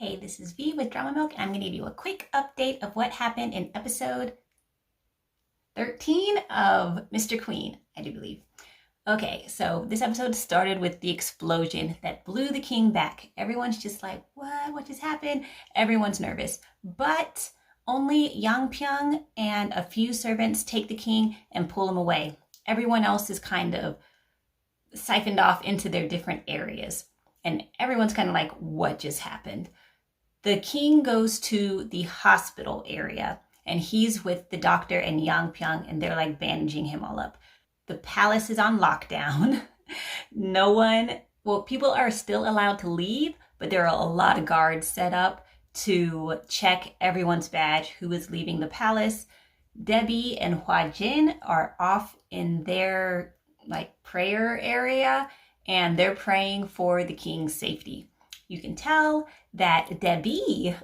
Hey, this is V with Drama Milk, and I'm going to give you a quick update of what happened in episode 13 of Mr. Queen, I do believe. Okay, so this episode started with the explosion that blew the king back. Everyone's just like, what just happened? Everyone's nervous, but only Yang Pyong and a few servants take the king and pull him away. Everyone else is kind of siphoned off into their different areas, and everyone's kind of like, what just happened? The king goes to the hospital area, and he's with the doctor and Yang Pyong, and they're like bandaging him all up. The palace is on lockdown. People are still allowed to leave, but there are a lot of guards set up to check everyone's badge who is leaving the palace. Debbie and Hwa-jin are off in their prayer area, and they're praying for the king's safety. You can tell that Debbie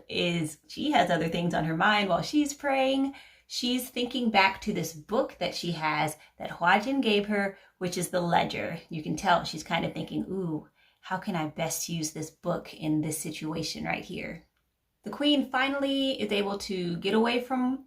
she has other things on her mind while she's praying. She's thinking back to this book that she has that Hwa-jin gave her, which is the ledger. You can tell she's kind of thinking, ooh, how can I best use this book in this situation right here? The queen finally is able to get away from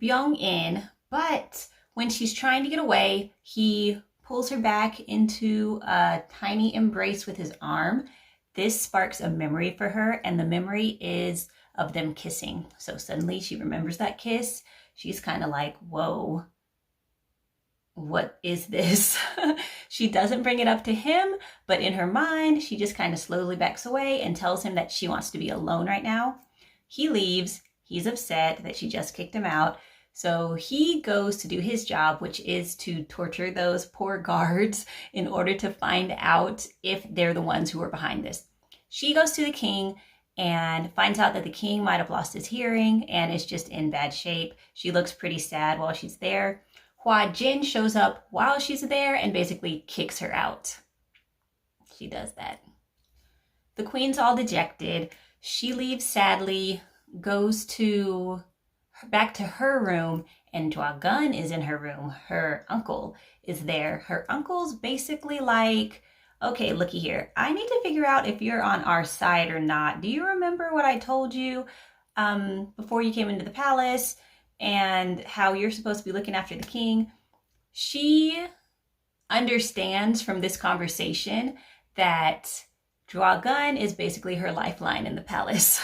Byeon, but when she's trying to get away, he pulls her back into a tiny embrace with his arm. This sparks a memory for her, and the memory is of them kissing. So suddenly she remembers that kiss. She's kind of like, whoa, what is this? She doesn't bring it up to him, but in her mind, she just kind of slowly backs away and tells him that she wants to be alone right now. He leaves. He's upset that she just kicked him out. So he goes to do his job, which is to torture those poor guards in order to find out if they're the ones who are behind this. She goes to the king and finds out that the king might have lost his hearing and is just in bad shape. She looks pretty sad while she's there. Hwa-jin shows up while she's there and basically kicks her out. She does that. The queen's all dejected. She leaves sadly, goes back to her room, and Jong-hyun is in her room. Her uncle is there. Her uncle's basically like, okay, looky here. I need to figure out if you're on our side or not. Do you remember what I told you before you came into the palace and how you're supposed to be looking after the king? She understands from this conversation that Jong-hyun is basically her lifeline in the palace.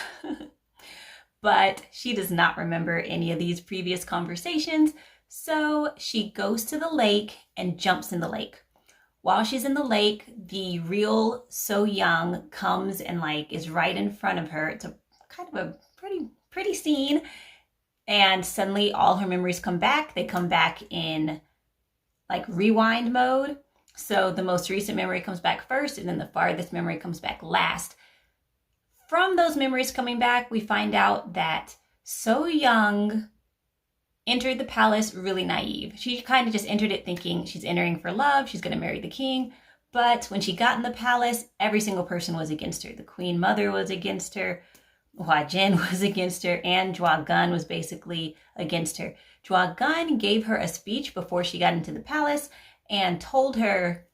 But she does not remember any of these previous conversations, so she goes to the lake and jumps in the lake. While she's in the lake, the real So-yong comes and is right in front of her. It's a kind of a pretty scene, and suddenly all her memories come back. They come back in rewind mode. So the most recent memory comes back first, and then the farthest memory comes back last. From those memories coming back, we find out that So-yong entered the palace really naive. She kind of just entered it thinking she's entering for love, she's going to marry the king. But when she got in the palace, every single person was against her. The queen mother was against her, Hwa-jin was against her, and Jong-hyun was basically against her. Jong-hyun gave her a speech before she got into the palace and told her,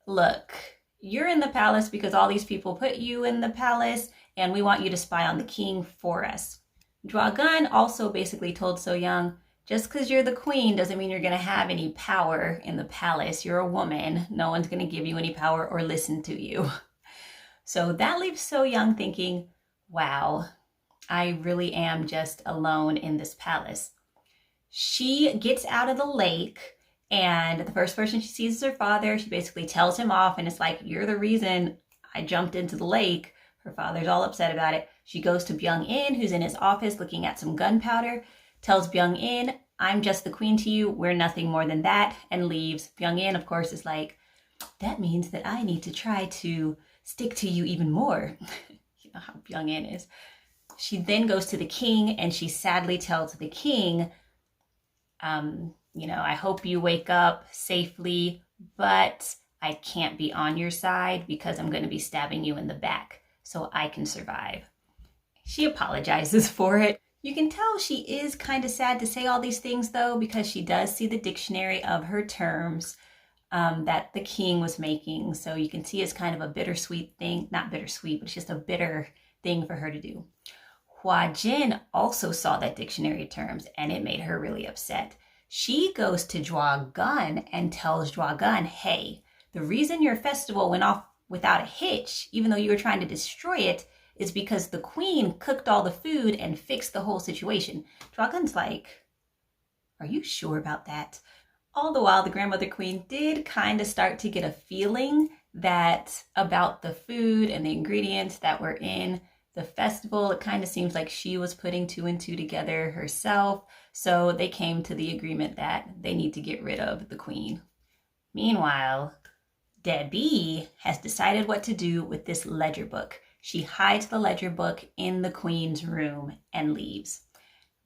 look, you're in the palace because all these people put you in the palace, and we want you to spy on the king for us. Jong-hyun also basically told So-yong, just because you're the queen doesn't mean you're going to have any power in the palace. You're a woman. No one's going to give you any power or listen to you. So that leaves So-yong thinking, wow, I really am just alone in this palace. She gets out of the lake, and the first person she sees is her father. She basically tells him off, and it's like, you're the reason I jumped into the lake. Her father's all upset about it. She goes to Byeon, who's in his office looking at some gunpowder, tells Byeon, I'm just the queen to you, we're nothing more than that, and leaves. Byeon, of course, is like, that means that I need to try to stick to you even more. You know how Byeon is. She then goes to the king, and she sadly tells the king, I hope you wake up safely, but I can't be on your side because I'm going to be stabbing you in the back so I can survive. She apologizes for it. You can tell she is kind of sad to say all these things, though, because she does see the dictionary of her terms that the king was making. So you can see it's kind of a bittersweet thing. Not bittersweet, but it's just a bitter thing for her to do. Hwa-jin also saw that dictionary of terms, and it made her really upset. She goes to Jwa-gun and tells Jwa-gun, hey, the reason your festival went off without a hitch, even though you were trying to destroy it, is because the queen cooked all the food and fixed the whole situation. Jwa-gun's like, are you sure about that? All the while, the grandmother queen did kind of start to get a feeling that about the food and the ingredients that were in the festival. It kind of seems like she was putting 2 and 2 together herself. So they came to the agreement that they need to get rid of the queen. Meanwhile, Debbie has decided what to do with this ledger book. She hides the ledger book in the queen's room and leaves.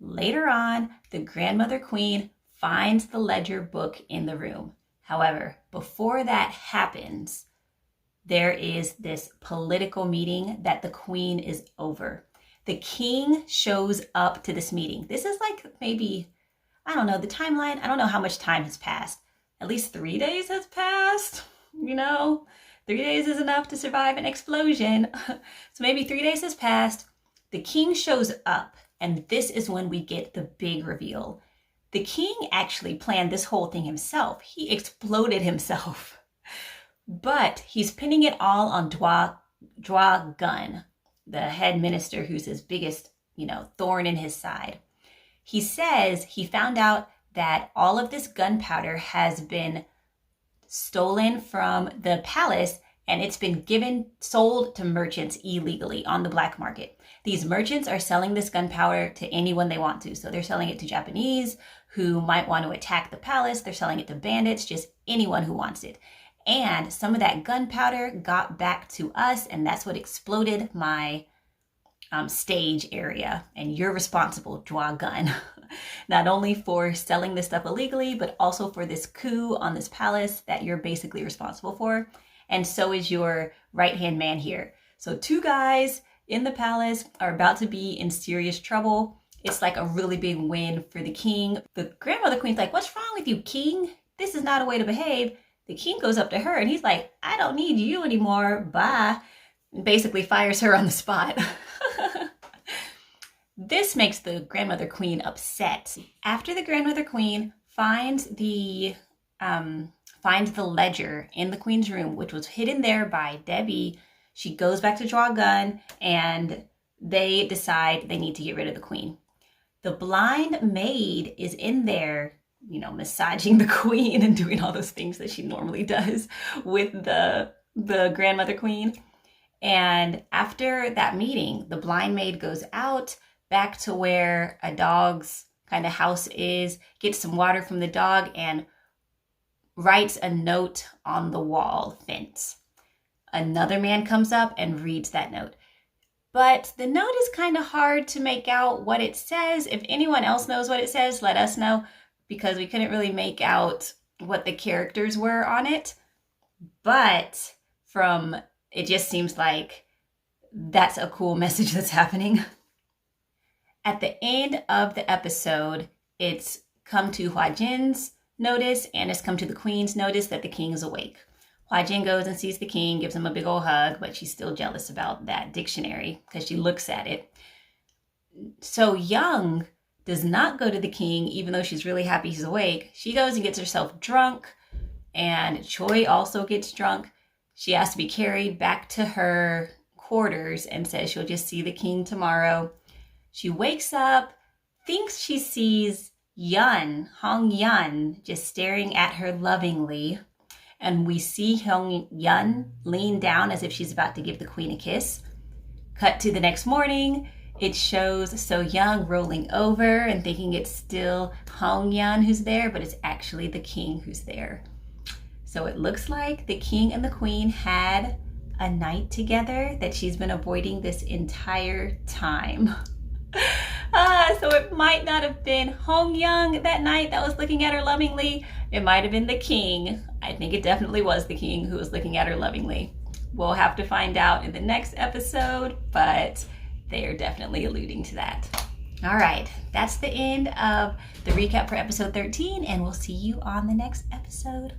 Later on, the grandmother queen finds the ledger book in the room. However, before that happens, there is this political meeting that the queen is over. The king shows up to this meeting. This is like maybe, I don't know, the timeline. I don't know how much time has passed. At least 3 days has passed, 3 days is enough to survive an explosion. So maybe 3 days has passed. The king shows up, and this is when we get the big reveal. The king actually planned this whole thing himself. He exploded himself. But he's pinning it all on Jwa-gun, the head minister who's his biggest, thorn in his side. He says he found out that all of this gunpowder has been stolen from the palace, and it's been sold to merchants illegally on the black market. These merchants are selling this gunpowder to anyone they want to. So they're selling it to Japanese who might want to attack the palace. They're selling it to bandits, just anyone who wants it. And some of that gunpowder got back to us, and that's what exploded my stage area. And you're responsible, Jwa-gun, not only for selling this stuff illegally, but also for this coup on this palace that you're basically responsible for. And so is your right-hand man here. So 2 guys in the palace are about to be in serious trouble. It's like a really big win for the king. The grandmother queen's like, what's wrong with you, king? This is not a way to behave. The king goes up to her and he's like, I don't need you anymore, bye. And basically fires her on the spot. This makes the grandmother queen upset. After the grandmother queen finds the ledger in the queen's room, which was hidden there by Debbie, she goes back to Jwa-gun and they decide they need to get rid of the queen. The blind maid is in there, massaging the queen and doing all those things that she normally does with the grandmother queen. And after that meeting, the blind maid goes out back to where a dog's kind of house is, gets some water from the dog, and writes a note on the wall fence. Another man comes up and reads that note. But the note is kind of hard to make out what it says. If anyone else knows what it says, let us know, because we couldn't really make out what the characters were on it. But it just seems like that's a cool message that's happening. At the end of the episode, it's come to Hwa-jin's notice and it's come to the queen's notice that the king is awake. Hwa-jin goes and sees the king, gives him a big old hug, but she's still jealous about that dictionary because she looks at it. So-yong does not go to the king, even though she's really happy he's awake. She goes and gets herself drunk, and Choi also gets drunk. She has to be carried back to her quarters and says she'll just see the king tomorrow. She wakes up, thinks she sees Hong-yun, just staring at her lovingly. And we see Hong-yun lean down as if she's about to give the queen a kiss. Cut to the next morning. It shows So-yong rolling over and thinking it's still Hong-yun who's there, but it's actually the king who's there. So it looks like the king and the queen had a night together that she's been avoiding this entire time. So it might not have been Hong-yun that night that was looking at her lovingly. It might have been the king. I think it definitely was the king who was looking at her lovingly. We'll have to find out in the next episode, but they are definitely alluding to that. All right, that's the end of the recap for episode 13, and we'll see you on the next episode.